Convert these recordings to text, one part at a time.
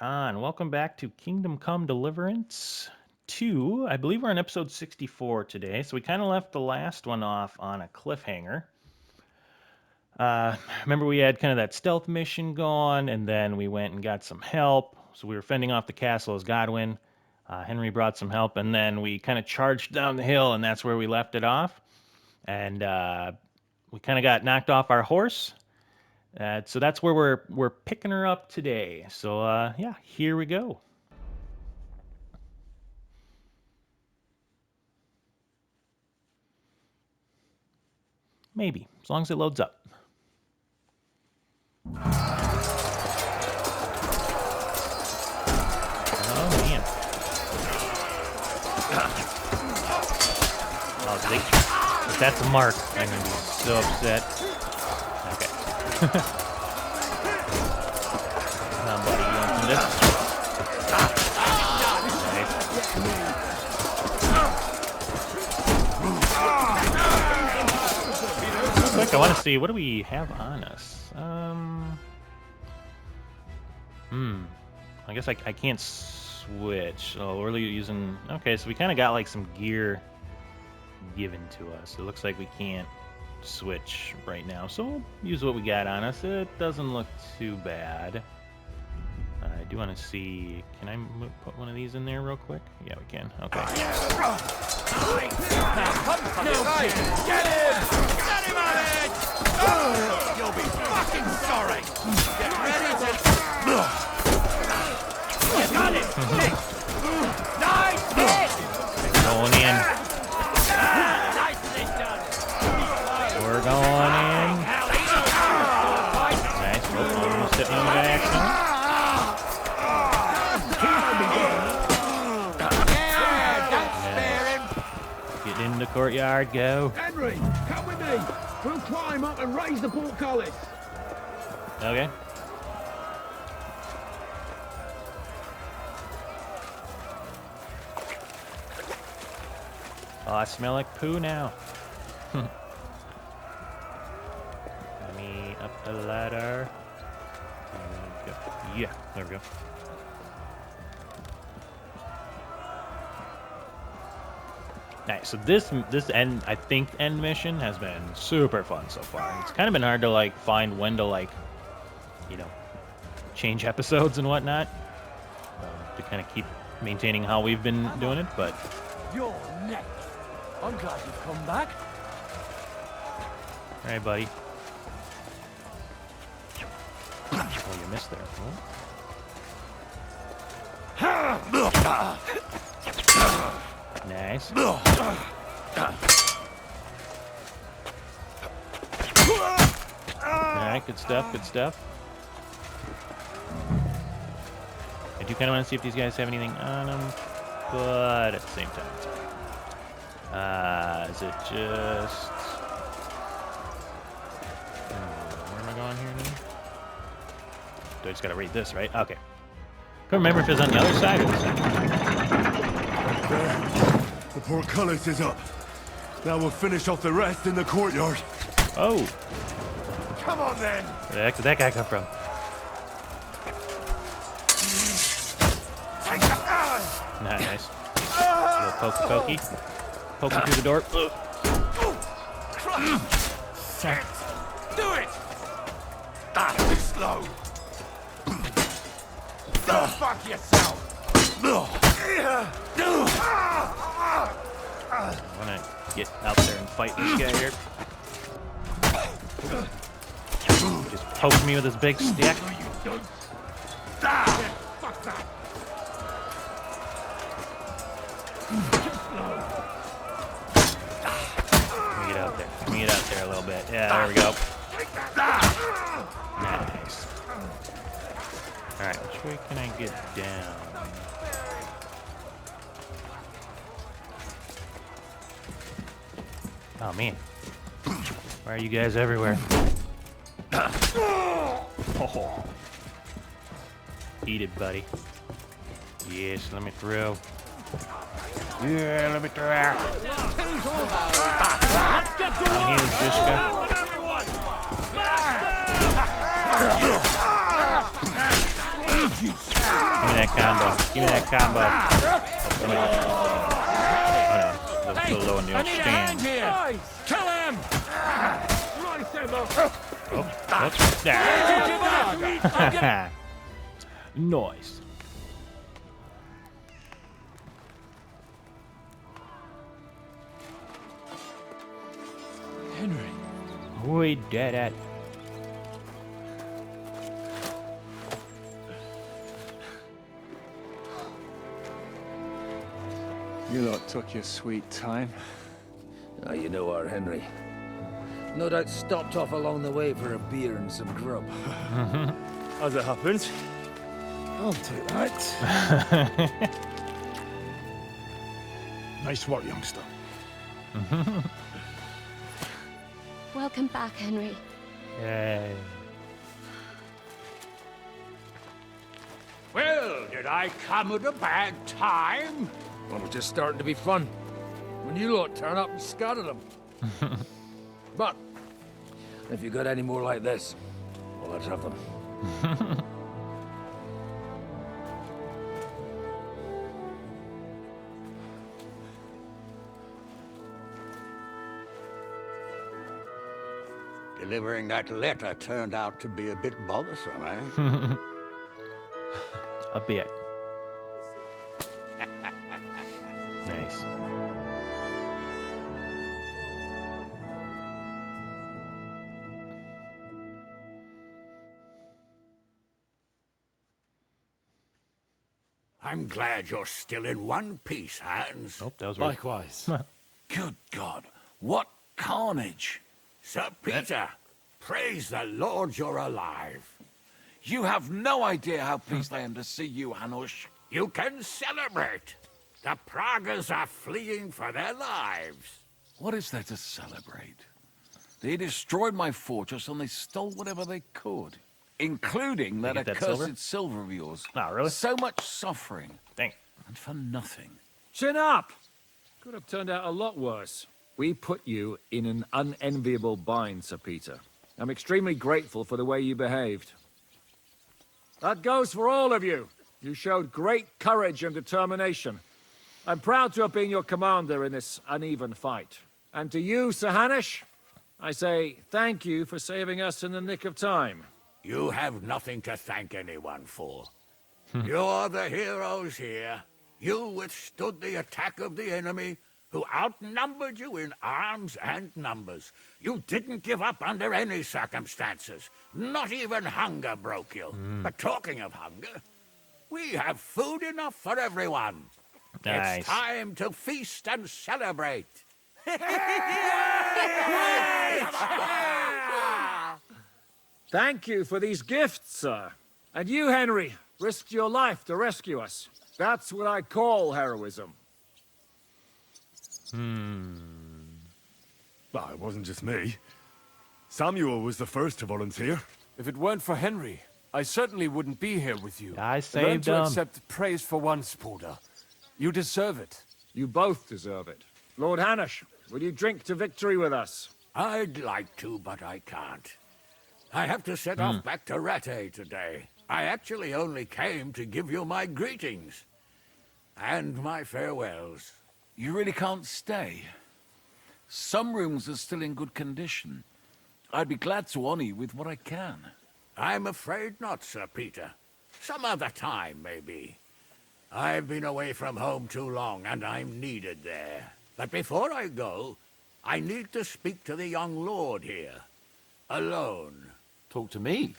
are on. Welcome back to Kingdom Come Deliverance 2. I believe we're on episode 64 today, so we kind of left the last one off on a cliffhanger. Remember we had kind of that stealth mission going, and then we went and got some help. So we were fending off the castle as Godwin. Henry brought some help, and then we kind of charged down the hill, and that's where we left it off. And we kind of got knocked off our horse. So that's where we're picking her up today. So yeah, here we go. Maybe, as long as it loads up. Oh man. Oh, if that's a mark, I'm gonna be so upset. Okay. Come on, buddy, you want some of this? Quick, I want to see, what do we have on us? I guess I can't switch. So we're using, okay, so we kind of got like some gear given to us. It looks like we can't switch right now, so we'll use what we got on us. It doesn't look too bad. I do want to see, can I put one of these in there real quick? Yeah, we can. Okay. Get him! Get him on it! You'll be fucking sorry! Get ready to... You got it! Nice hit! Going in. Nicely done! We're going in. Nice. Almost hit me by accident. In the courtyard, go. Henry, come with me. We'll climb up and raise the portcullis. Okay. Oh, I smell like poo now. Let me up the ladder. Yeah, there we go. Nice. So this end, I think, end mission has been super fun so far. It's kind of been hard to like find when to like, you know, change episodes and whatnot to kind of keep maintaining how we've been doing it. But You're next. I'm glad you've come back. all right, buddy. Oh, you missed there. Oh. Nice. Alright, good stuff, good stuff. I do kind of want to see if these guys have anything on them, but at the same time, it's alright. Is it just... where am I going here now? Do I just gotta read this, right? Okay. Couldn't remember if it was on the other side or the side. The portcullis is up. Now we'll finish off the rest in the courtyard. Oh! Come on then. Where the heck did that guy come from? Nice. A little pokey. Poking through the door. Do it. Too slow. Go fuck yourself. I want to get out there and fight this guy here. Just poke me with his big stick. Fuck that. Let me get out there. Let me get out there a little bit. Yeah, there we go. Nice. Alright, which way can I get down? Oh man. Why are you guys everywhere? Oh. Eat it, buddy. Yes, let me throw. Yeah, let me throw. Here's Jishka. combo. Give me that combo. Oh, no. A little low in the I old need a hand stand. here! Kill him! Right, Emma. Whoops. There. I'll get Nice. Henry. We did it. You lot took your sweet time. Ah, you know our Henry. No doubt stopped off along the way for a beer and some grub. As it happens. I'll take that. Nice work, youngster. Welcome back, Henry. Yay. Well, did I come at a bad time? Well, it's just starting to be fun. When you lot turn up and scatter them. But, if you got any more like this, well, let's have them. Delivering that letter turned out to be a bit bothersome, eh? A bit. Nice. I'm glad you're still in one piece, Hans. Oh, that was right. Likewise. Good God, what carnage! Sir Peter, praise the Lord you're alive. You have no idea how pleased I am to see you, Hanush. You can celebrate. The Pragas are fleeing for their lives. What is there to celebrate? They destroyed my fortress and they stole whatever they could, including that get that accursed silver? silver of yours. Oh, really? So much suffering, Dang. and for nothing. Chin up! Could have turned out a lot worse. We put you in an unenviable bind, Sir Peter. I'm extremely grateful for the way you behaved. That goes for all of you. You showed great courage and determination. I'm proud to have been your commander in this uneven fight. And to you, Sir Hanush, I say thank you for saving us in the nick of time. You have nothing to thank anyone for. You're the heroes here. You withstood the attack of the enemy, who outnumbered you in arms and numbers. You didn't give up under any circumstances. Not even hunger broke you. But talking of hunger, we have food enough for everyone. Nice. It's time to feast and celebrate. Thank you for these gifts, sir. And you, Henry, risked your life to rescue us. That's what I call heroism. Well, it wasn't just me. Samuel was the first to volunteer. If it weren't for Henry, I certainly wouldn't be here with you. I Learn saved to him. accept praise for once, Porter. You deserve it. You both deserve it. Lord Hanush, will you drink to victory with us? I'd like to, but I can't. I have to set off back to Rattay today. I actually only came to give you my greetings. And my farewells. You really can't stay. Some rooms are still in good condition. I'd be glad to honor you with what I can. I'm afraid not, Sir Peter. Some other time, maybe. I've been away from home too long, and I'm needed there. But before I go, I need to speak to the young lord here. Alone. Talk to me.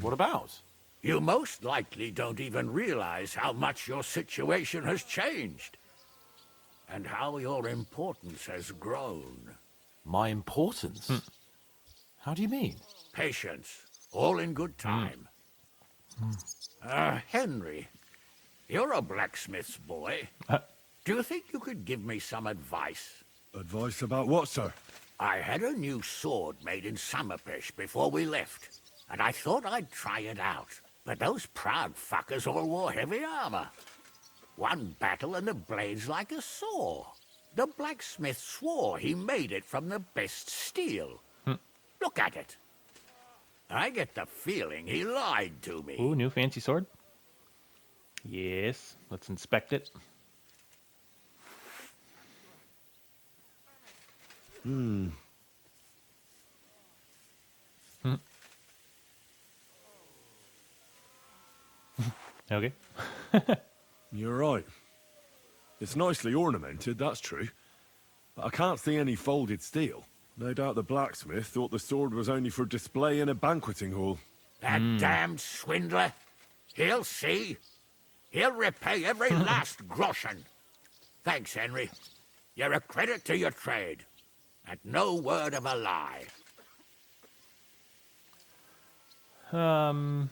What about? You most likely don't even realize how much your situation has changed. And how your importance has grown. My importance? How do you mean? Patience. All in good time. Henry, you're a blacksmith's boy. Do you think you could give me some advice? Advice about what, sir? I had a new sword made in Summerpish before we left, and I thought I'd try it out. But those proud fuckers all wore heavy armor. One battle and the blade's like a saw. The blacksmith swore he made it from the best steel. Look at it. I get the feeling he lied to me. Ooh, new fancy sword. Yes. Let's inspect it. Okay. You're right. It's nicely ornamented, that's true. But I can't see any folded steel. No doubt the blacksmith thought the sword was only for display in a banqueting hall. That damned swindler. He'll see. He'll repay every last groschen. Thanks, Henry. You're a credit to your trade. And no word of a lie. Do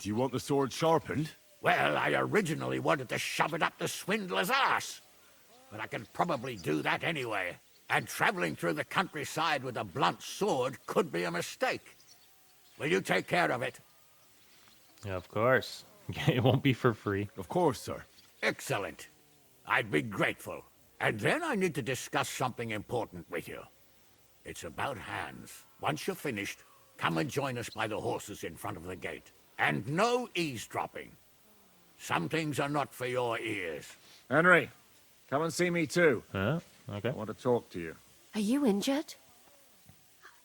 you want the sword sharpened? Well, I originally wanted to shove it up the swindler's arse. But I can probably do that anyway. And traveling through the countryside with a blunt sword could be a mistake. Will you take care of it? Yeah, of course. It won't be for free. Of course, sir. Excellent. I'd be grateful. And then I need to discuss something important with you. It's about Hans. Once you're finished, come and join us by the horses in front of the gate. And no eavesdropping. Some things are not for your ears. Henry, come and see me too. Huh? Okay. I want to talk to you. Are you injured?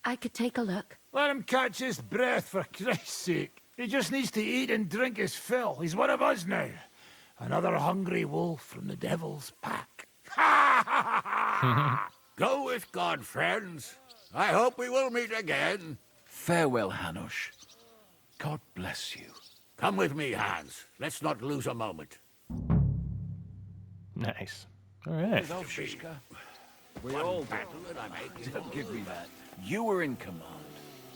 I could take a look. Let him catch his breath, for Christ's sake. He just needs to eat and drink his fill. He's one of us now. Another hungry wolf from the devil's pack. Go with God, friends. I hope we will meet again. Farewell, Hanush. God bless you. Come with me, Hans. Let's not lose a moment. Nice. All right. Without Shishka, We all Battle and I'm aching. don't give me that. You were in command.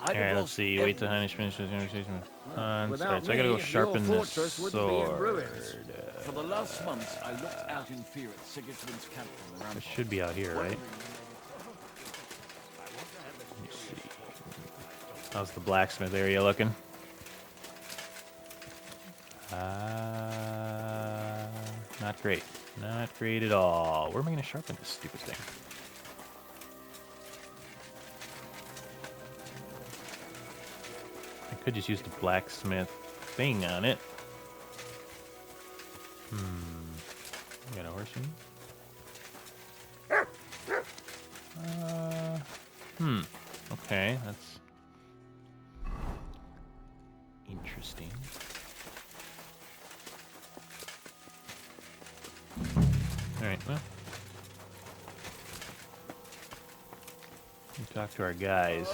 I'd All right, have let's lost see. Wait till everything. Hanish finishes his conversation with Hans. Without All right, so I gotta go me, sharpen your this fortress wouldn't be in sword. ruins. For the last month, I looked out in fear at Sigismund's camp from the It ramparts. should be out here, right? Let me see. How's the blacksmith area looking? Not great. Not great at all. Where am I going to sharpen this stupid thing? I could just use the blacksmith thing on it. Got a horse in? Okay, that's interesting. Alright, well. We talk to our guys.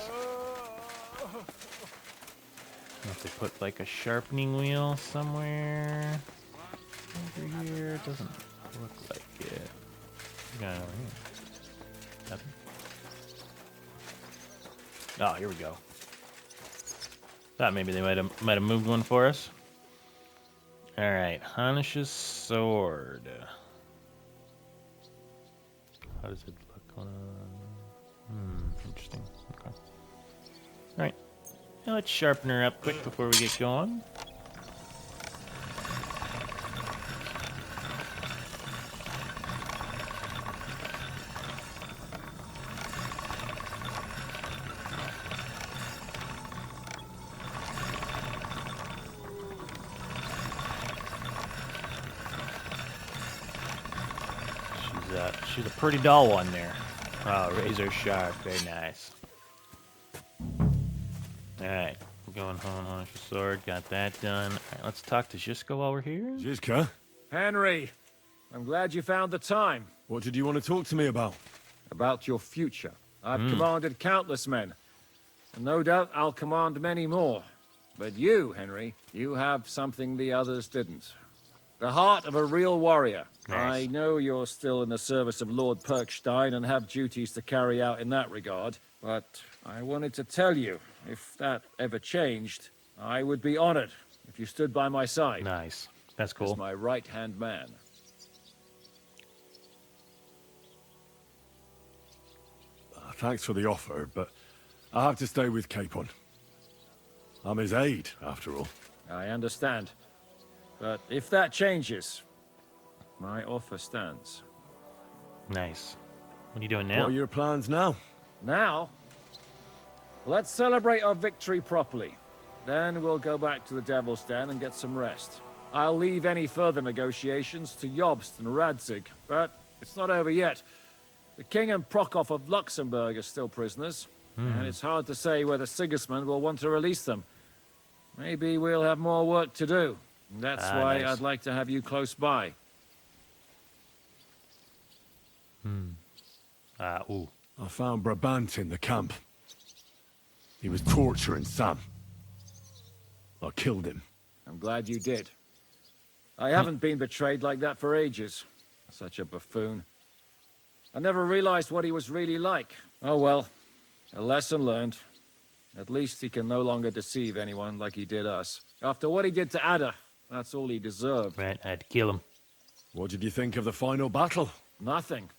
If they put like a sharpening wheel somewhere over here, it doesn't look like it. Got it over here. Nothing. Oh, here we go. Thought maybe they might have moved one for us. All right, Hanish's sword. How does it look? Interesting. Okay. All right. Now let's sharpen her up quick before we get going. She's a pretty dull one there. Oh, razor sharp, very nice. All right, we're going home on your sword. Got that done. All right, let's talk to Zhiska while we're here. Zizka, Henry, I'm glad you found the time. what did you want to talk to me about? About your future. I've commanded countless men, and no doubt I'll command many more. But you, Henry, you have something the others didn't. The heart of a real warrior. Nice. I know you're still in the service of Lord Perkstein and have duties to carry out in that regard, but I wanted to tell you, if that ever changed, I would be honored if you stood by my side. Nice. That's As cool. my right-hand man. Thanks for the offer, but I have to stay with Capon. I'm his aide, after all. I understand. But if that changes, my offer stands. Nice. What are you doing What now? are your plans now? Now, let's celebrate our victory properly. Then we'll go back to the Devil's Den and get some rest. I'll leave any further negotiations to Jobst and Radzig, but it's not over yet. The King and Prokop of Luxembourg are still prisoners, and it's hard to say whether Sigismund will want to release them. Maybe we'll have more work to do. That's why nice. I'd like to have you close by. Ooh. I found Brabant in the camp. He was torturing Sam. I killed him. I'm glad you did. I haven't been betrayed like that for ages. Such a buffoon. I never realized what he was really like. Oh well, a lesson learned. At least he can no longer deceive anyone like he did us. After what he did to Ada, that's all he deserved. Right, I had to kill him. What did you think of the final battle? Nothing.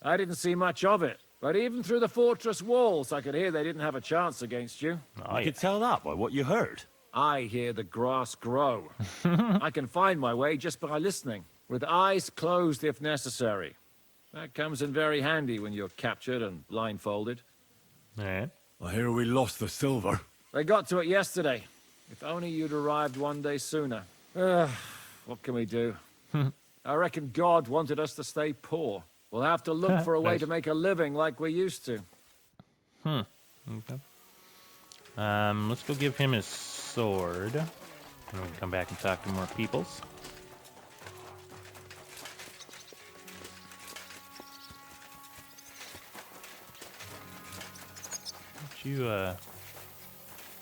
I didn't see much of it. But even through the fortress walls, I could hear they didn't have a chance against you. Oh, You could tell that by what you heard. I hear the grass grow. I can find my way just by listening, with eyes closed if necessary. That comes in very handy when you're captured and blindfolded. All right. I hear we lost the silver. They got to it yesterday. If only you'd arrived one day sooner. What can we do? I reckon God wanted us to stay poor. We'll have to look for a way Nice. to make a living like we used to. Okay. Let's go give him his sword. And we can come back and talk to more peoples.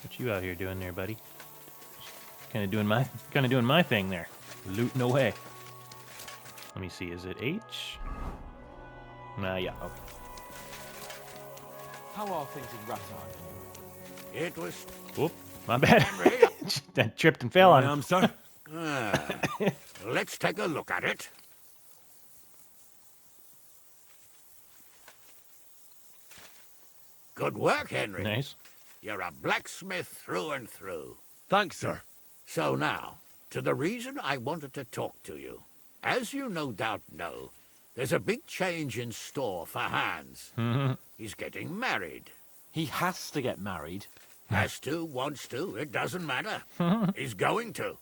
What you out here doing there, buddy? Kind of doing my thing there. Looting away. Let me see, is it H? Yeah, okay. How are things in Rattay? It was... Whoop, my bad. Henry. That tripped and fell on I him. am, sir. Let's take a look at it. Good work, Henry. Nice. You're a blacksmith through and through. Thanks, sir. So now, to the reason I wanted to talk to you. As you no doubt know, there's a big change in store for Hans. He's getting married. He has to get married. Has to, wants to, it doesn't matter. He's going to.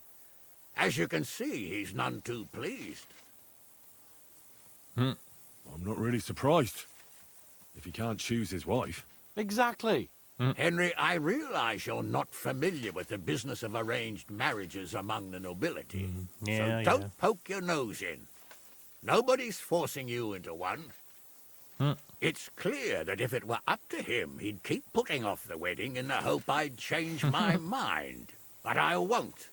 As you can see, he's none too pleased. I'm not really surprised. If he can't choose his wife. Exactly. Henry, I realize you're not familiar with the business of arranged marriages among the nobility. Yeah, so don't poke your nose in. Nobody's forcing you into one. It's clear that if it were up to him, he'd keep putting off the wedding in the hope I'd change my mind. But I won't.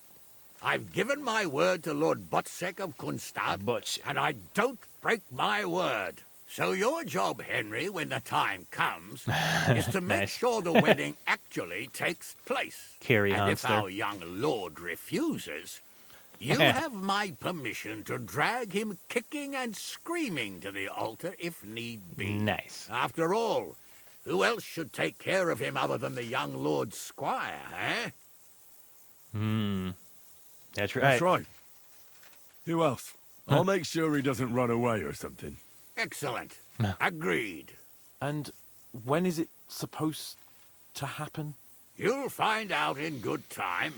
I've given my word to Lord Botsek of Kunstad, and I don't break my word. So your job, Henry, when the time comes, is to make Nice. sure the wedding actually takes place. Carry and on, if sir. our young lord refuses, you have my permission to drag him kicking and screaming to the altar if need be. Nice. After all, who else should take care of him other than the young lord's squire, eh? That's right. That's right. Who else? I'll make sure he doesn't run away or something. Excellent. Agreed. And when is it supposed to happen? You'll find out in good time.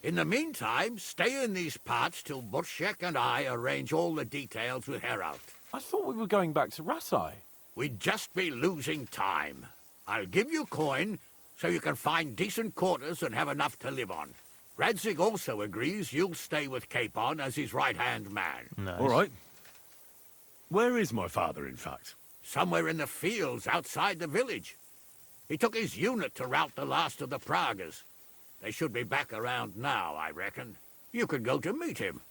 In the meantime, stay in these parts till Butchek and I arrange all the details with Herald. I thought we were going back to Rattay. We'd just be losing time. I'll give you coin so you can find decent quarters and have enough to live on. Radzig also agrees you'll stay with Capon as his right-hand man. Nice. All right. Where is my father, in fact? Somewhere in the fields outside the village. He took his unit to rout the last of the Pragas. They should be back around now, I reckon. You could go to meet him.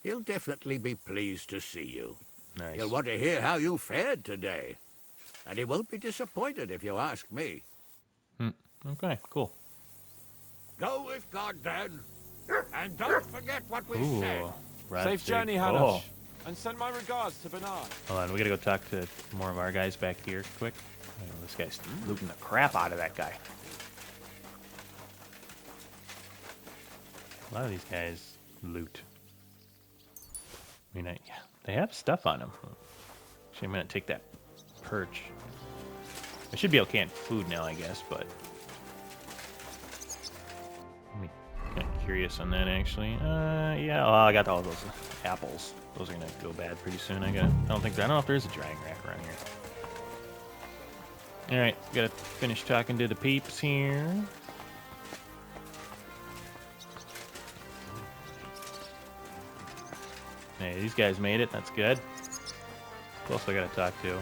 He'll definitely be pleased to see you. Nice. He'll want to hear how you fared today. And he won't be disappointed if you ask me. Okay, cool. Go with God, then. And don't forget what we said. Ooh. Safe Radzig. journey, Oh. Hanash. And send my regards to Bernard. Hold on, we gotta go talk to more of our guys back here quick. I know this guy's looting the crap out of that guy. A lot of these guys loot. I mean, yeah, they have stuff on them. Actually, I'm gonna take that perch. I should be okay on food now, I guess, but... Let me curious on that, actually. Yeah, well, I got all those apples. Those are gonna go bad pretty soon. I don't know if there's a drying rack around here. Alright, gotta finish talking to the peeps here. Hey, these guys made it. That's good. Who else I gotta talk to?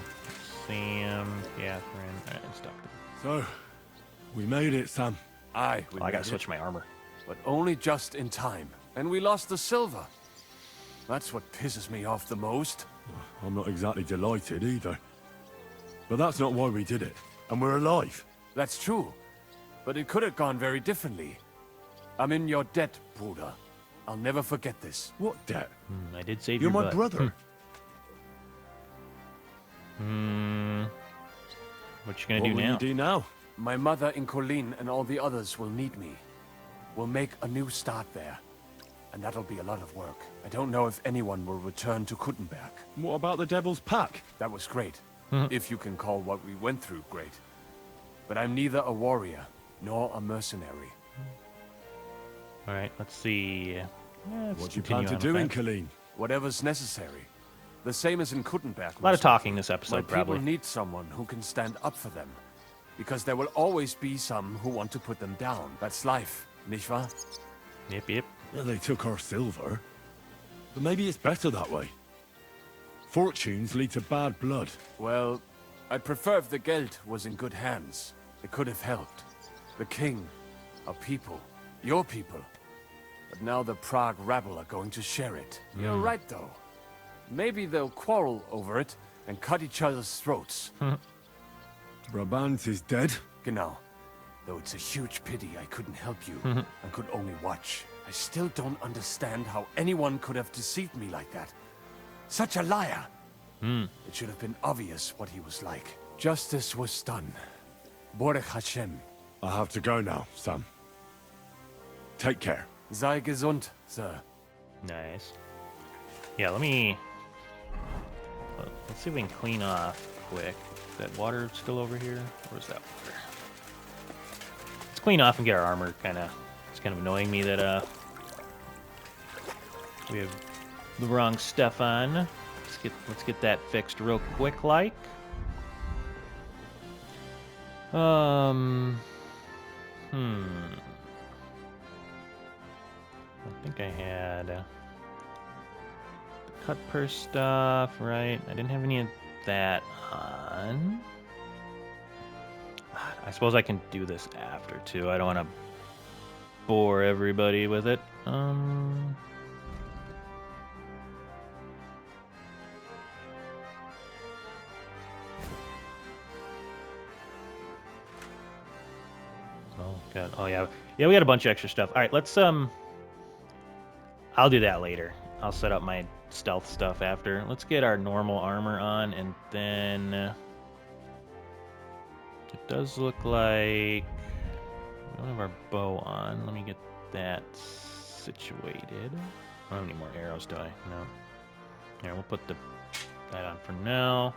Sam, Catherine. Alright, let's talk to them. So, we made it, Sam. Aye, we Oh, I gotta made switch it, my armor. but only just in time. And we lost the silver. That's what pisses me off the most. I'm not exactly delighted either. But that's not why we did it. And we're alive. That's true. But it could have gone very differently. I'm in your debt, Bruder. I'll never forget this. What debt? I did save You're your my butt. brother. What you gonna What do will now? you do now? My mother in Colleen and all the others will need me. We'll make a new start there. And that'll be a lot of work. I don't know if anyone will return to Kuttenberg. What about the Devil's Pack? That was great. If you can call what we went through great. But I'm neither a warrior nor a mercenary. Alright, let's see. What do you plan to do in Colleen? Whatever's necessary. The same as in Kuttenberg. A lot of most talking likely. this My episode, people probably. need someone who can stand up for them. Because there will always be some who want to put them down. That's life, nicht wahr? Yep, yep. Well, they took our silver. But maybe it's better that way. Fortunes lead to bad blood. Well, I'd prefer if the Geld was in good hands. It could have helped. The king, our people, your people. But now the Prague rabble are going to share it. You're right, though. Maybe they'll quarrel over it and cut each other's throats. Brabant is dead. Genau. Though it's a huge pity I couldn't help you and could only watch. I still don't understand how anyone could have deceived me like that. Such a liar. It should have been obvious what he was like. Justice was done. Baruch Hashem. I have to go now, Sam. Take care. Sei gesund, sir. Nice. Yeah, let's see if we can clean off quick. Is that water still over here? Where's that water? Let's clean off and get our armor. It's kind of annoying me that we have the wrong stuff on. Let's get that fixed real quick, like. I think I had the cut purse stuff, right? I didn't have any of that on. I suppose I can do this after, too. I don't want to bore everybody with it. Oh, God. Oh, yeah. Yeah, we got a bunch of extra stuff. All right, let's, I'll do that later. I'll set up my stealth stuff after. Let's get our normal armor on, and then it does look like we don't have our bow on. Let me get that situated. I don't have any more arrows, do I? No. Here, we'll put that on for now.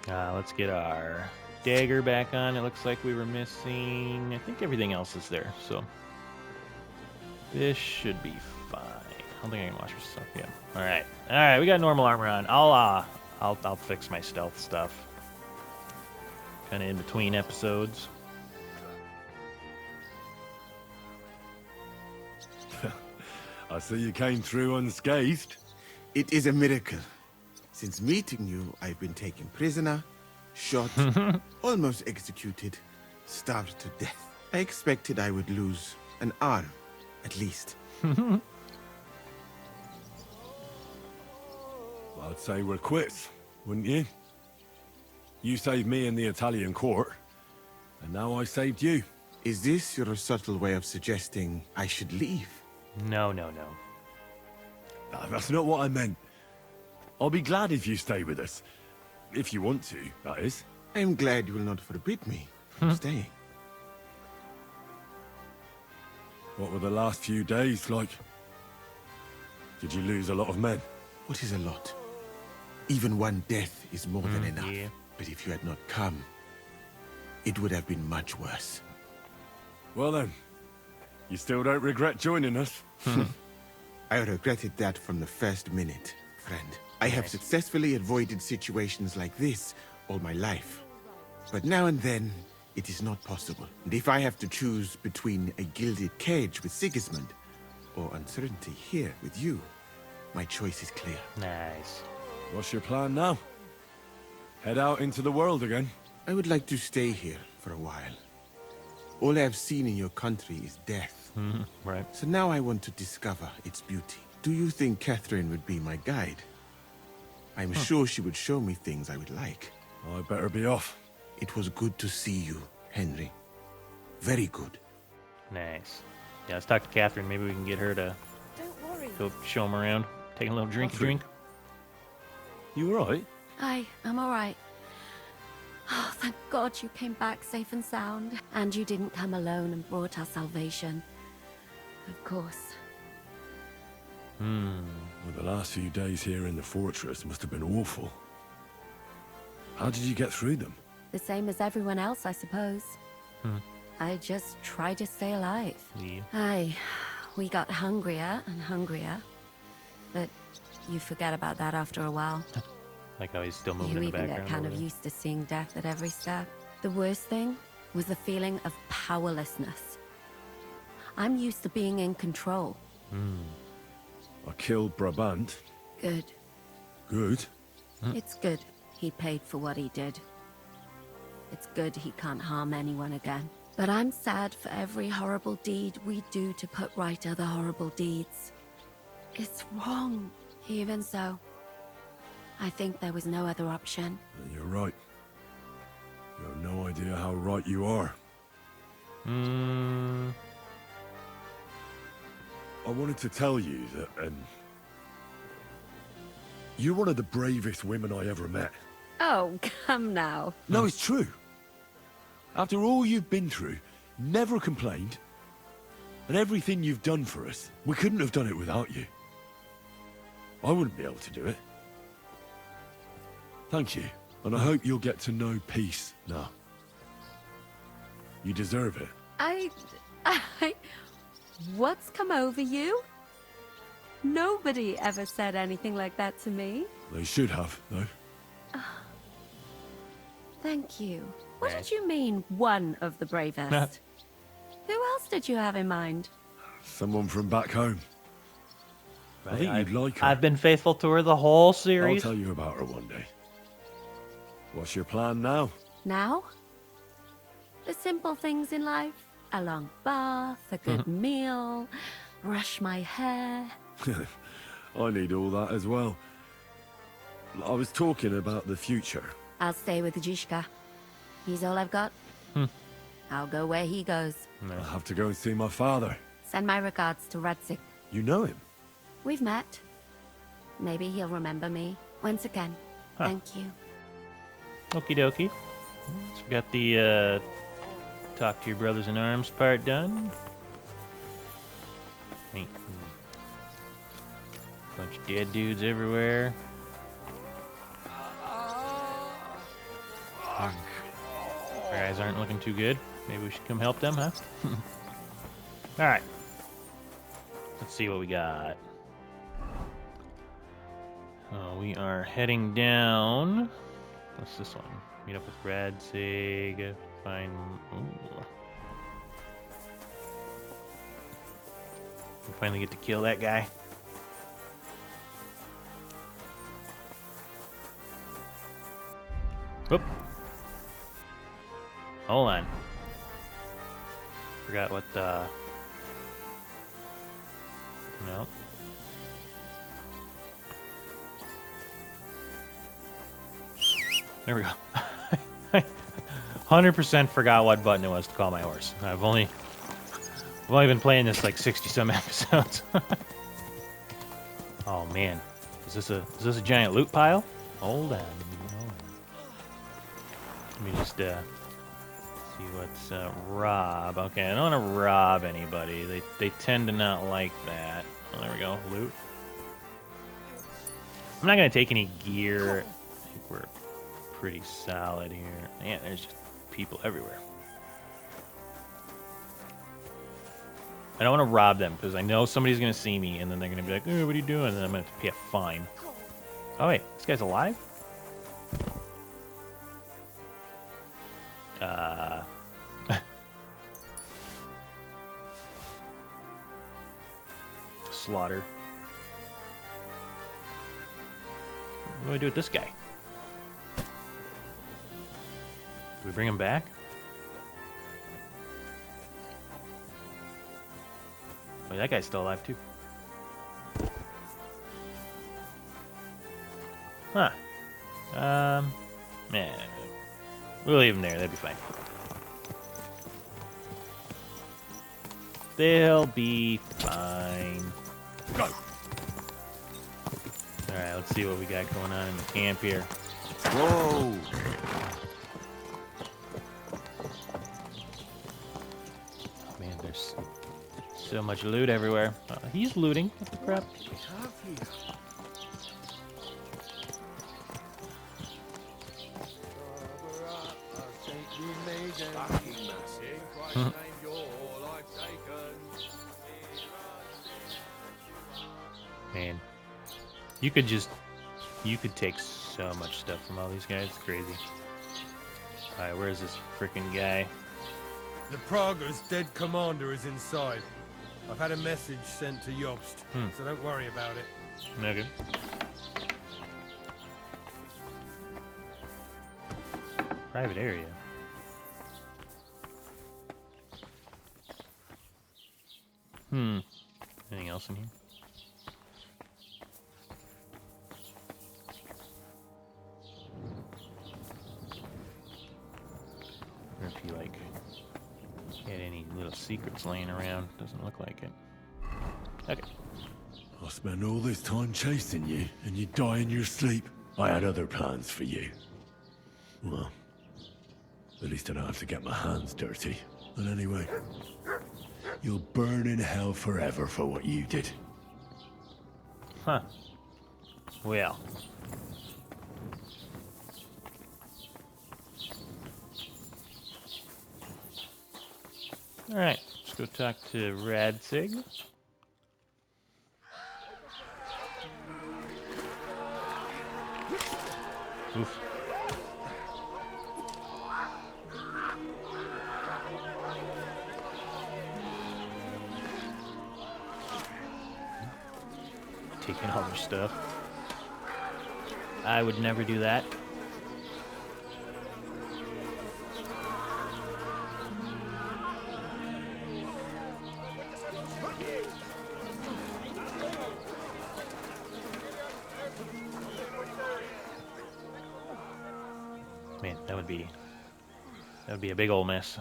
Let's get our dagger back on. It looks like we were missing. I think everything else is there, so this should be fine. I don't think I can wash my stuff. Yeah. All right. We got normal armor on. I'll fix my stealth stuff. Kind of in between episodes. I see you came through unscathed. It is a miracle. Since meeting you, I've been taken prisoner, shot, almost executed, starved to death. I expected I would lose an arm, at least. I'd say we're quits, wouldn't you? You saved me in the Italian court, and now I saved you. Is this your subtle way of suggesting I should leave? No. That's not what I meant. I'll be glad if you stay with us. If you want to, that is. I'm glad you will not forbid me from staying. What were the last few days like? Did you lose a lot of men? What is a lot? Even one death is more than enough. Yeah. But if you had not come, it would have been much worse. Well then, You still don't regret joining us? I regretted that from the first minute, friend. I have successfully avoided situations like this all my life. But now and then, it is not possible. And if I have to choose between a gilded cage with Sigismund or uncertainty here with you, my choice is clear. Nice. What's your plan now? Head out into the world again? I would like to stay here for a while. All I have seen in your country is death. Right. So now I want to discover its beauty. Do you think Catherine would be my guide? I'm sure she would show me things I would like. I better be off. It was good to see you, Henry. Very good. Nice. Yeah, let's talk to Catherine. Maybe we can get her to Don't worry. go show him around. Take a little drink. You alright? I'm all right. Oh, thank God you came back safe and sound. And you didn't come alone and brought our salvation. Of course. Well, the last few days here in the fortress must have been awful. How did you get through them? The same as everyone else, I suppose. I just try to stay alive. Yeah. We got hungrier and hungrier. But you forget about that after a while. Like how he's still moving You in the even background. get kind over of there. used to seeing death at every step. The worst thing was the feeling of powerlessness. I'm used to being in control. I killed Brabant. Good. Good. It's good he paid for what he did. It's good he can't harm anyone again. But I'm sad for every horrible deed we do to put right other horrible deeds. It's wrong. Even so, I think there was no other option. You're right. You have no idea how right you are. I wanted to tell you that, you're one of the bravest women I ever met. Oh, come now. No, it's true. After all you've been through, never complained. And everything you've done for us, we couldn't have done it without you. I wouldn't be able to do it. Thank you. And I hope you'll get to know peace now. You deserve it. What's come over you? Nobody ever said anything like that to me. They should have, though. Thank you. What did you mean, one of the bravest? Who else did you have in mind? Someone from back home. I think you'd like her. I've been faithful to her the whole I'll series. tell you about her one day. What's your plan now? Now? The simple things in life. A long bath, a good meal, brush my hair. I need all that as well. I was talking about the future. I'll stay with Zizka. He's all I've got. I'll go where he goes. I'll have to go and see my father. Send my regards to Radzik. You know him? We've met. Maybe he'll remember me. Once again, thank you. Okie dokie. So we got the talk to your brothers in arms part done. Neat. Bunch of dead dudes everywhere. Our guys aren't looking too good. Maybe we should come help them, huh? Alright. Let's see what we got. We are heading down. What's this one? Meet up with Radzig. Find. Ooh. We finally get to kill that guy. Whoop. Hold on. Forgot what the. No. There we go. 100% forgot what button it was to call my horse. I've only been playing this like 60-some episodes. Oh man, is this a giant loot pile? Hold on. Let me just see what's rob. Okay, I don't want to rob anybody. They tend to not like that. Oh, there we go. Loot. I'm not gonna take any gear. I think we're pretty solid here. Man, there's just people everywhere. I don't want to rob them because I know somebody's going to see me and then they're going to be like, "Oh, what are you doing?" And then I'm going to have to pay a fine. Oh wait, this guy's alive? Slaughter. What do I do with this guy? Do we bring him back? Oh, that guy's still alive too. Huh. Yeah. We'll leave him there. That'd be fine. They'll be fine. Go. Alright, let's see what we got going on in the camp here. Whoa! Oh, man, there's so much loot everywhere. He's looting. What the crap? Man, you could take so much stuff from all these guys. It's crazy. Alright, where's this freaking guy? The Prague's dead commander is inside. I've had a message sent to Jobst, so don't worry about it. Okay. Private area. Anything else in here? Or if you like had any little secrets laying around. Doesn't look like it. Okay. I spent all this time chasing you, and you die in your sleep. I had other plans for you. Well, at least I don't have to get my hands dirty. And anyway, you'll burn in hell forever for what you did. Huh. Well. Alright, let's go talk to Radzig. Oof. Taking all their stuff. I would never do that. Man, that would be a big old mess.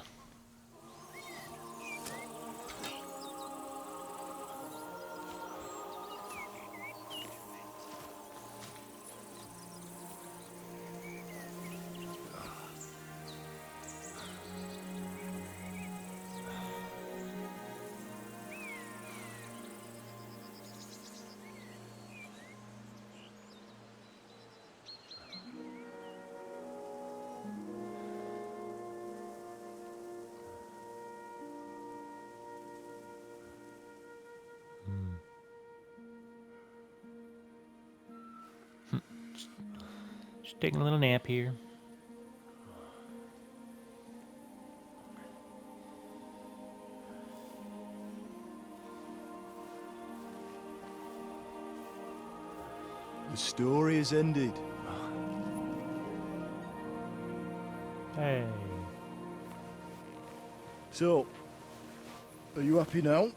Just taking a little nap here. The story is ended. Hey. So, are you happy now?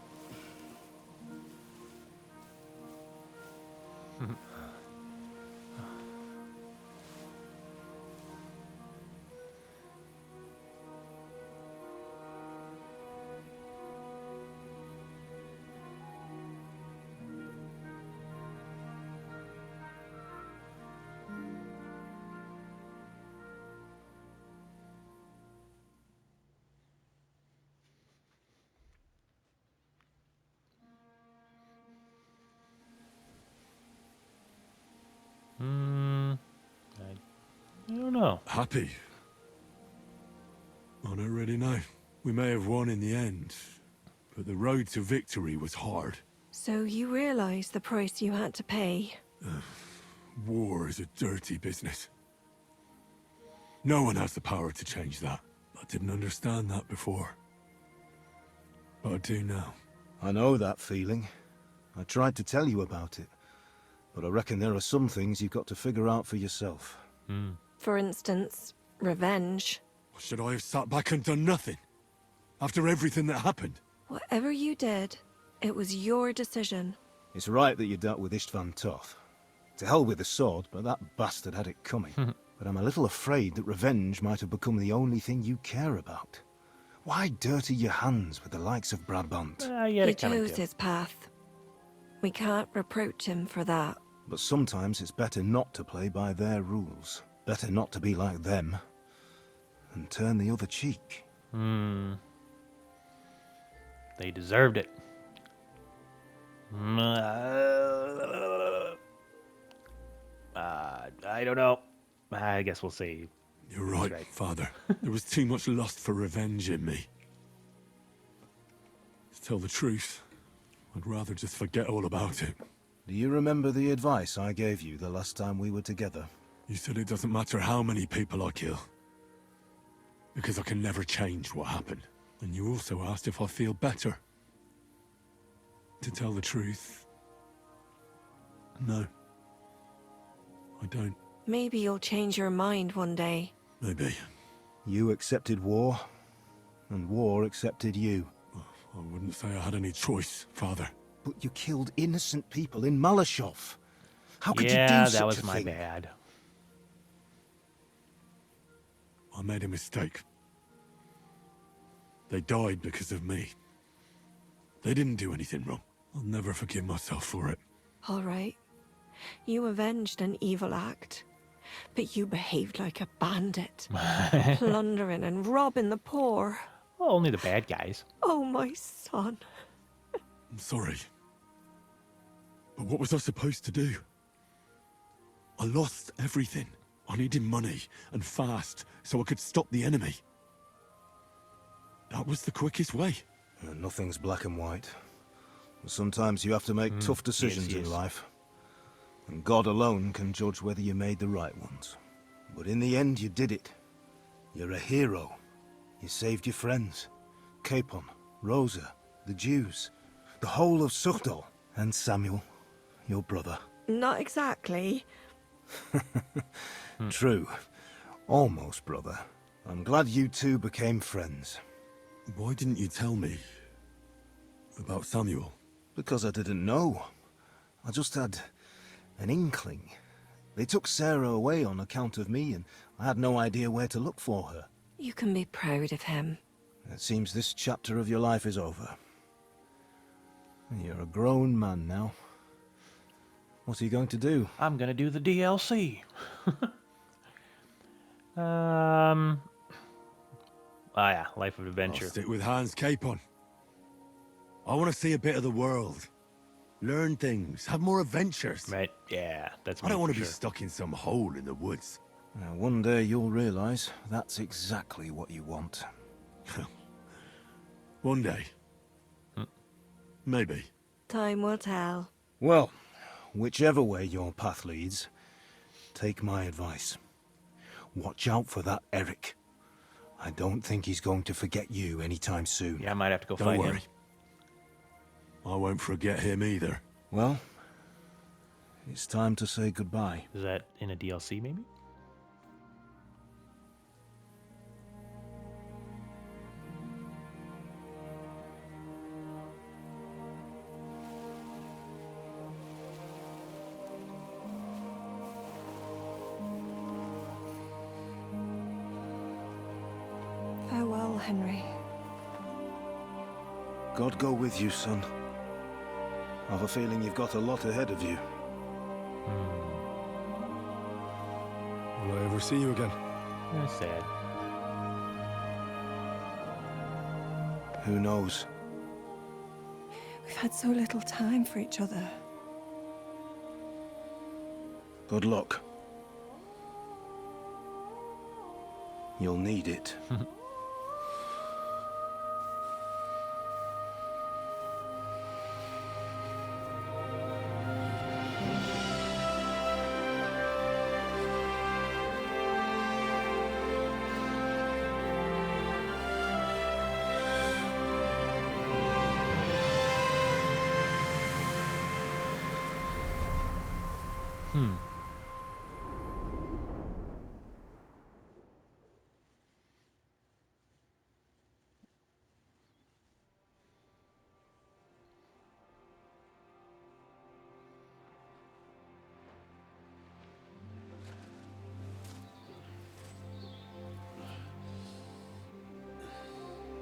I don't know. Happy? I don't really know. We may have won in the end, but the road to victory was hard. So you realize the price you had to pay? War is a dirty business. No one has the power to change that. I didn't understand that before. But I do now. I know that feeling. I tried to tell you about it, but I reckon there are some things you've got to figure out for yourself. For instance, revenge. Should I have sat back and done nothing? After everything that happened? Whatever you did, it was your decision. It's right that you dealt with Istvan tough. To hell with the sword, but that bastard had it coming. But I'm a little afraid that revenge might have become the only thing you care about. Why dirty your hands with the likes of Brabant? He chose his path. We can't reproach him for that. But sometimes it's better not to play by their rules. Better not to be like them. And turn the other cheek. They deserved it. I don't know. I guess we'll see. You're right, Father. There was too much lust for revenge in me. To tell the truth, I'd rather just forget all about it. Do you remember the advice I gave you the last time we were together? You said it doesn't matter how many people I kill. Because I can never change what happened. And you also asked if I feel better. To tell the truth, no. I don't. Maybe you'll change your mind one day. Maybe. You accepted war, and war accepted you. I wouldn't say I had any choice, Father. But you killed innocent people in Malashov. How could you do such a thing? Yeah, that was my bad. I made a mistake. They died because of me. They didn't do anything wrong. I'll never forgive myself for it. All right. You avenged an evil act. But you behaved like a bandit. Plundering and robbing the poor. Well, only the bad guys. Oh, my son. I'm sorry. But what was I supposed to do? I lost everything. I needed money, and fast, so I could stop the enemy. That was the quickest way. Nothing's black and white. Sometimes you have to make tough decisions in life. And God alone can judge whether you made the right ones. But in the end, you did it. You're a hero. You saved your friends. Capon, Rosa, the Jews, the whole of Suchdol, and Samuel, your brother. Not exactly. True. Almost, brother. I'm glad you two became friends. Why didn't you tell me about Samuel? Because I didn't know. I just had an inkling. They took Sarah away on account of me, and I had no idea where to look for her. You can be proud of him. It seems this chapter of your life is over. You're a grown man now. What are you going to do? I'm going to do the DLC. Oh yeah, Life of Adventure. I'll stick with Hans Capon. I want to see a bit of the world. Learn things, have more adventures. Right, yeah, that's me. I don't want to for be sure. stuck in some hole in the woods. One day you'll realize that's exactly what you want. One day. Maybe. Time will tell. Well, whichever way your path leads, take my advice. Watch out for that Eric. I don't think he's going to forget you anytime soon. Yeah, I might have to go Don't fight worry. him. I won't forget him either. Well, it's time to say goodbye. Is that in a DLC, maybe? Farewell, Henry. God go with you, son. I've a feeling you've got a lot ahead of you. Will I ever see you again? That's sad. Who knows? We've had so little time for each other. Good luck. You'll need it.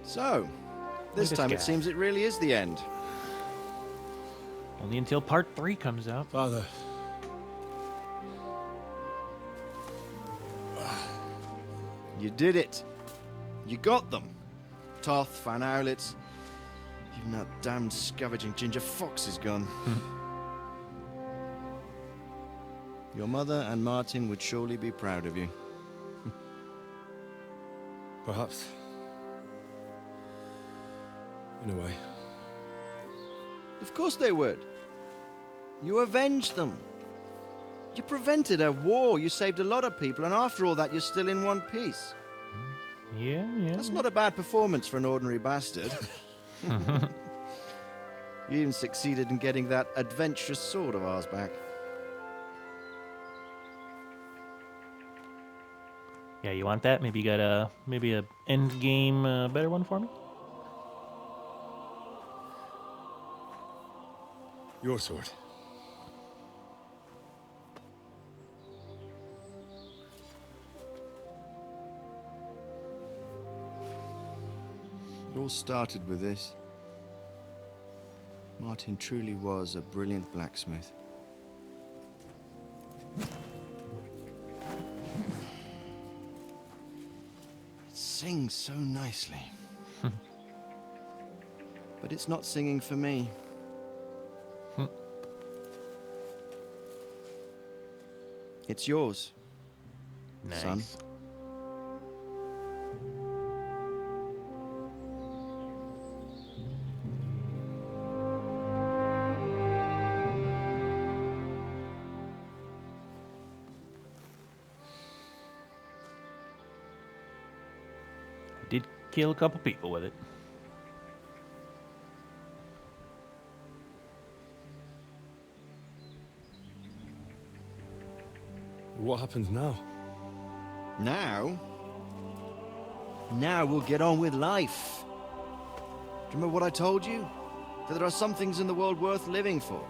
So, this this time guy. it seems it really is the end. Only until part 3 comes out. Father. You did it. You got them. Toth, Van Owlitz. Even that damned scavenging ginger fox is gone. Your mother and Martin would surely be proud of you. Perhaps. In a way. Of course they would. You avenged them. You prevented a war. You saved a lot of people, and after all that, you're still in one piece. Yeah. That's not a bad performance for an ordinary bastard. You even succeeded in getting that adventurous sword of ours back. Yeah, you want that? Maybe you got a end game better one for me? Your sword. It all started with this. Martin truly was a brilliant blacksmith. It sings so nicely. But it's not singing for me. It's yours, son. Nice. Did kill a couple people with it. What happens now? Now we'll get on with life. Do you remember what I told you? That there are some things in the world worth living for.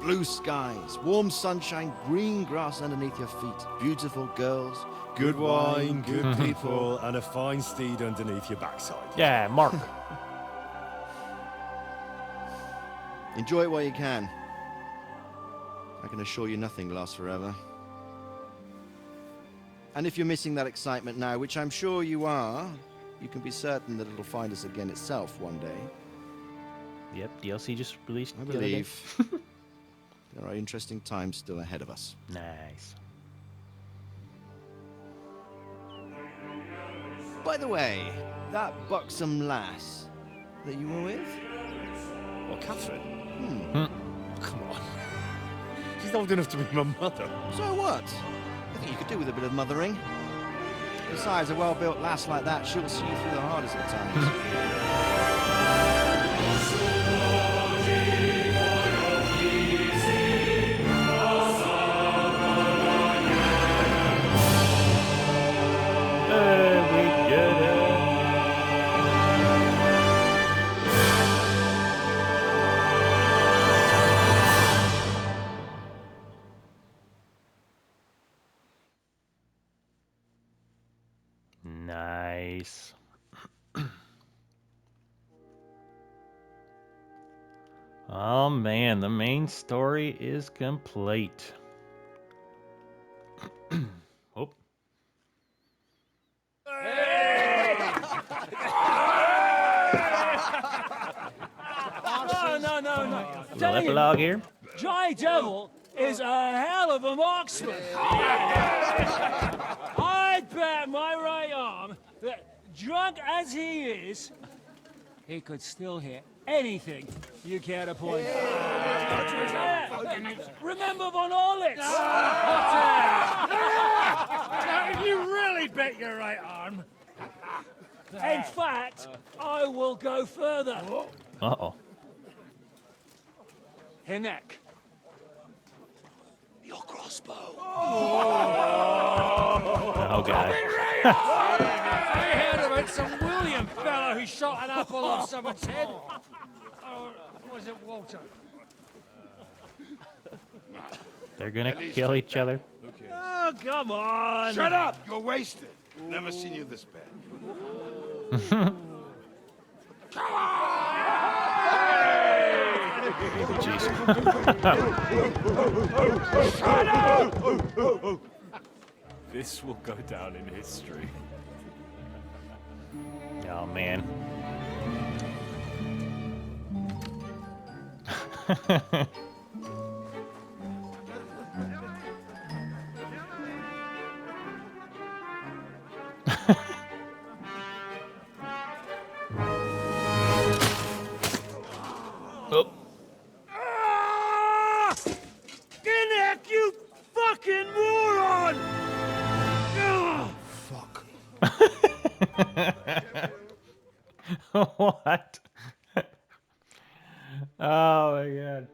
Blue skies, warm sunshine, green grass underneath your feet, beautiful girls, Good wine, good people, and a fine steed underneath your backside. Yeah, Mark. Enjoy it while you can. I can assure you nothing lasts forever. And if you're missing that excitement now, which I'm sure you are, you can be certain that it'll find us again itself one day. Yep, DLC just released I the other day. believe there are interesting times still ahead of us. Nice. By the way, that buxom lass that you were with? What, Catherine? Hmm. Come on. She's old enough to be my mother. So what? I think you could do with a bit of mothering. Besides, a well-built lass like that, she'll see you through the hardest of times. We did it. Nice. Oh man, the main story is complete. Oh. No. Little epilogue here. Jai Devil is a hell of a marksman. I'd bet my right arm that, drunk as he is, he could still hit anything you care to point out. Remember Von Orlitz? You really bet your right arm. In fact, I will go further. Uh-oh. Hinek. your crossbow. Oh, God. I heard about some William fella who shot an apple off someone's head. Or was it Walter? They're gonna kill each other. Oh, come on! Shut up! You're wasted. Never seen you this bad. Shut up! This will go down in history. Oh, man. Oh. Ginnick, you fucking moron! What? Oh my god.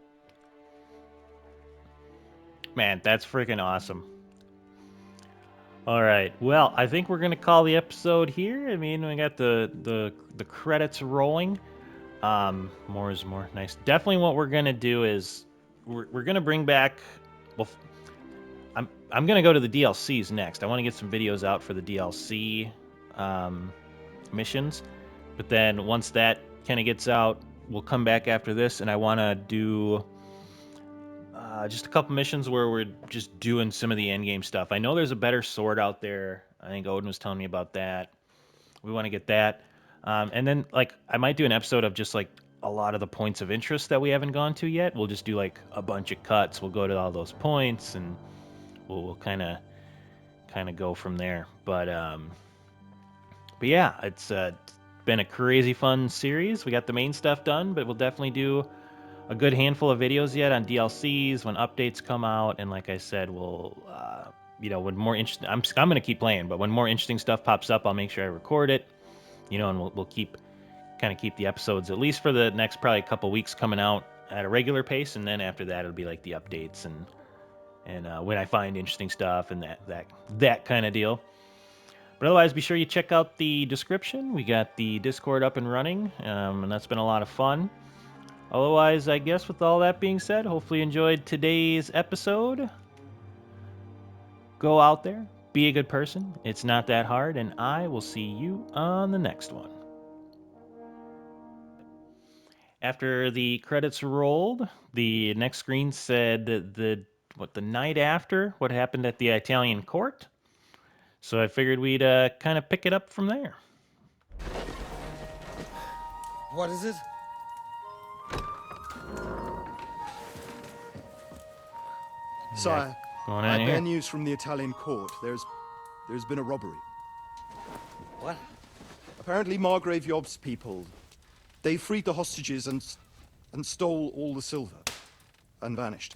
Man, that's freaking awesome. All right. Well, I think we're gonna call the episode here. I mean, we got the credits rolling. More is more. Nice. Definitely, what we're gonna do is we're gonna bring back. Well, I'm gonna go to the DLCs next. I want to get some videos out for the DLC missions, but then once that kind of gets out, we'll come back after this, and I want to do just a couple missions where we're just doing some of the end game stuff. I know there's a better sword out there. I think Odin was telling me about that. We want to get that, and then like I might do an episode of just like a lot of the points of interest that we haven't gone to yet. We'll just do like a bunch of cuts. We'll go to all those points, and we'll kind of go from there. But yeah, it's been a crazy fun series. We got the main stuff done, but we'll definitely do a good handful of videos yet on DLCs when updates come out. And like I said, we'll, you know, when more interesting, I'm going to keep playing, but when more interesting stuff pops up, I'll make sure I record it, you know, and we'll keep the episodes, at least for the next probably couple weeks, coming out at a regular pace. And then after that, it'll be like the updates and when I find interesting stuff and that kind of deal. But otherwise, be sure you check out the description. We got the Discord up and running, and that's been a lot of fun. Otherwise, I guess with all that being said, hopefully you enjoyed today's episode. Go out there, be a good person. It's not that hard, and I will see you on the next one. After the credits rolled, the next screen said that the night after what happened at the Italian court. So I figured we'd kind of pick it up from there. What is it? Sire, Going I on bear here. news from the Italian court. There's been a robbery. What? Apparently Margrave Yob's people, they freed the hostages and stole all the silver and vanished.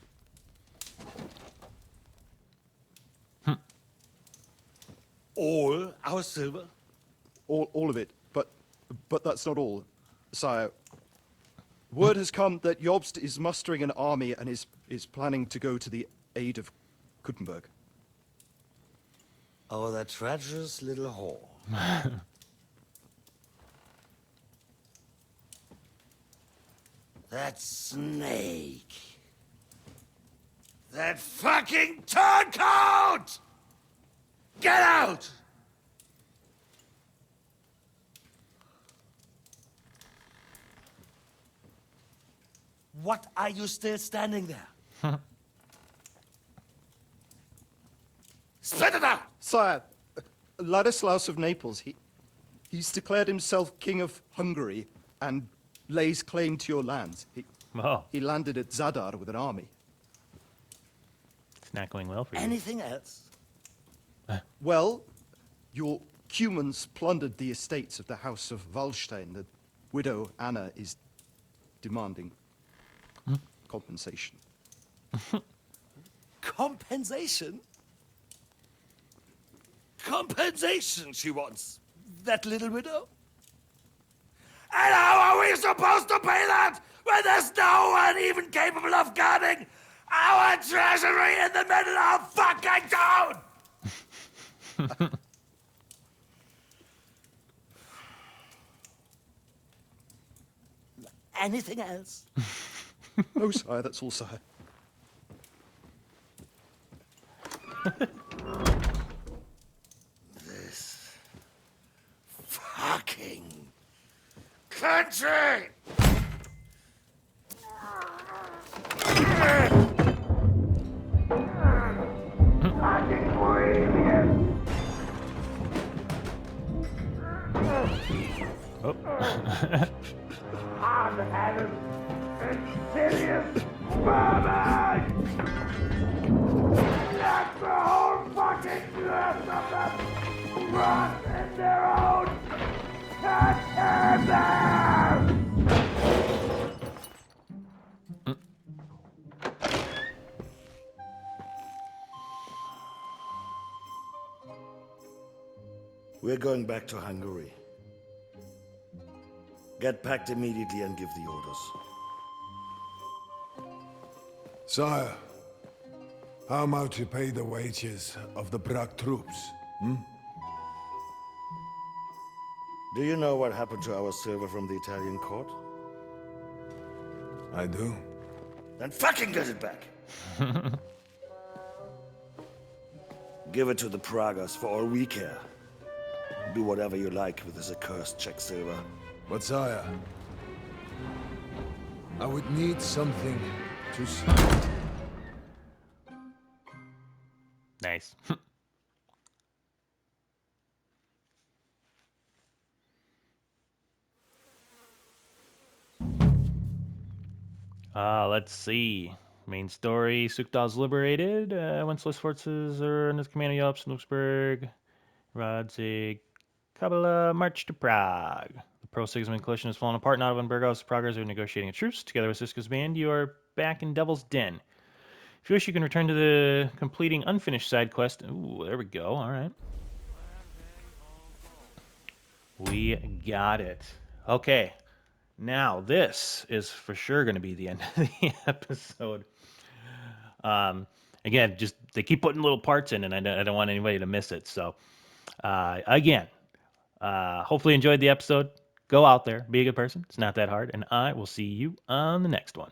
All our silver? All of it, but that's not all, sire. Word has come that Jobst is mustering an army and is planning to go to the aid of Kuttenberg. Oh, that treacherous little whore. That snake. That fucking turncoat! Get out! What are you still standing there? Spit it out! Sire, Ladislaus of Naples, he's declared himself king of Hungary and lays claim to your lands. He landed at Zadar with an army. It's not going well for you. Anything else? Well, your Cumans plundered the estates of the House of Wallstein. The widow Anna is demanding compensation. Compensation? Compensation she wants. That little widow? And how are we supposed to pay that when there's no one even capable of guarding Our treasury in the middle of fucking town! Anything else? No, sire, that's all, sire. This fucking country! Fucking Bohemian! Oh. Hard-headed, insidious vermin! Let the whole fucking rest of them rot in their own containers! We're going back to Hungary. Get packed immediately and give the orders. Sire, how am I to pay the wages of the Prague troops? Do you know what happened to our silver from the Italian court? I do. Then fucking get it back! Give it to the Pragas for all we care. Do whatever you like with this accursed Czech silver. But sire, I would need something to see. Nice. Let's see. Main story, Sukdal's liberated. Wenceslaus forces are under the command of Yelps, Luxembourg, Radzig, Kabala march to Prague. The pro-Sigismund coalition has fallen apart. Not of Burgos. Praguers are negotiating a truce. Together with Siska's band, you are back in Devil's Den. If you wish, you can return to the completing unfinished side quest. Ooh, there we go. All right. We got it. Okay. Now, this is for sure going to be the end of the episode. Again, just they keep putting little parts in, and I don't want anybody to miss it. So, again, hopefully you enjoyed the episode. Go out there, be a good person. It's not that hard, and I will see you on the next one.